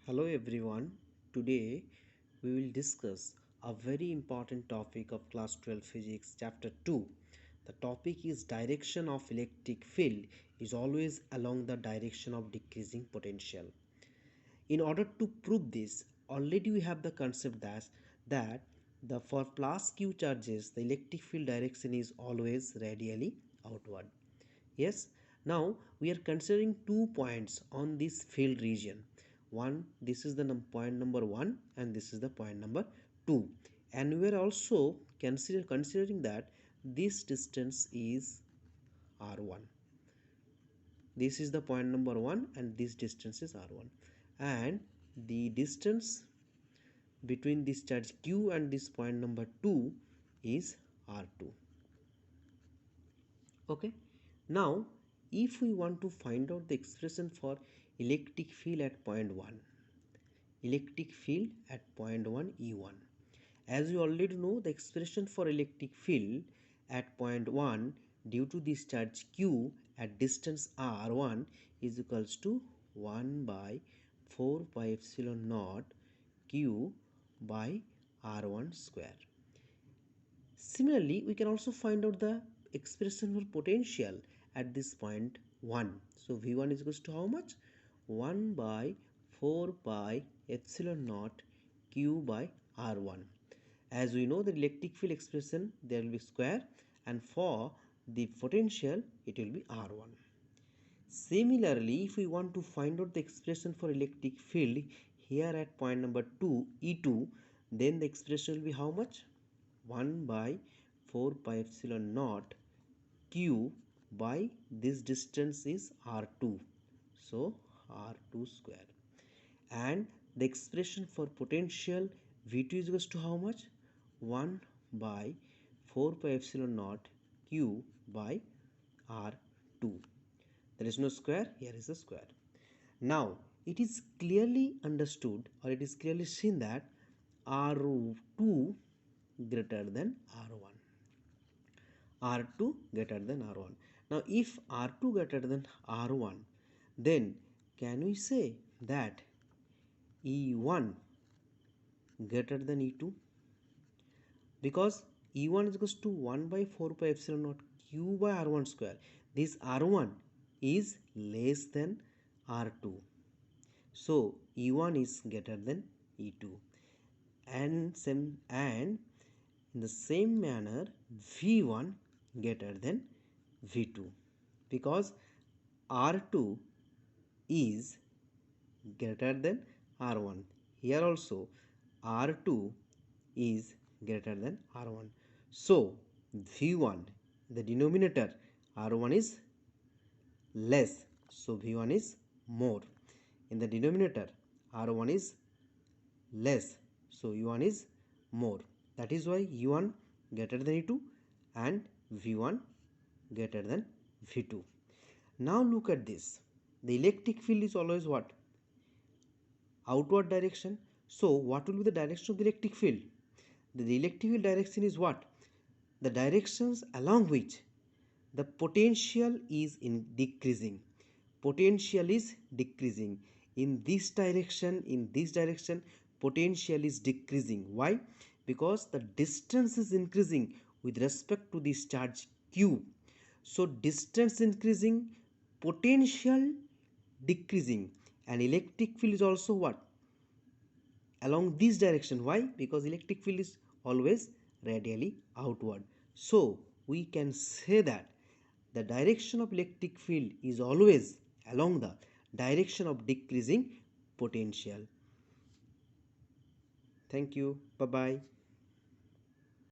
Hello everyone. Today we will discuss a very important topic of class 12 physics chapter 2. The topic is direction of electric field is always along the direction of decreasing potential. In order to prove this, already we have the concept that the for plus q charges the electric field direction is always radially outward. Yes, now we are considering 2 points on this field region. One, this is the point number 1 and this is the point number 2. And we are also considering that this distance is r1. This is the point number 1 and this distance is r1. And the distance between this charge q and this point number 2 is r2. Okay, now if we want to find out the expression for electric field at point 1, electric field at point 1 E1, as you already know, the expression for electric field at point 1 due to this charge q at distance r1 is equals to 1 by 4 pi epsilon naught q by r1 square. Similarly, we can also find out the expression for potential at this point 1. So V1 is equals to how much? 1 by 4 pi epsilon naught q by R1. As we know the electric field expression there will be square, and for the potential it will be R1. Similarly, if we want to find out the expression for electric field here at point number 2 E2, then the expression will be how much? 1 by 4 pi epsilon naught q by this distance is r2, so r2 square. And the expression for potential V2 is equals to how much? 1 by 4 pi epsilon naught q by r2. There is no square, here is a square. Now it is clearly understood, or it is clearly seen that r2 greater than r1, r2 greater than r1. Now if r2 greater than r1, then can we say that e1 greater than e2? Because e1 is equals to 1 by 4 pi epsilon naught q by r1 square. This r1 is less than r2, so e1 is greater than e2. And in the same manner v1 greater than v2, because r2 is greater than r1. Here also r2 is greater than r1, so v1, the denominator r1 is less, so v1 is more. In the denominator r1 is less, so e1 is more. That is why e1 greater than e2 and v1 greater than v2. Now look at this. The electric field is always what? Outward direction. So what will be the direction of the electric field? The electric field direction is what? The directions along which the potential is decreasing. Potential is decreasing. In this direction, potential is decreasing. Why? Because the distance is increasing with respect to this charge q. So distance increasing, potential decreasing, and electric field is also what? Along this direction. Why? Because electric field is always radially outward. So we can say that the direction of electric field is always along the direction of decreasing potential. Thank you. Bye bye.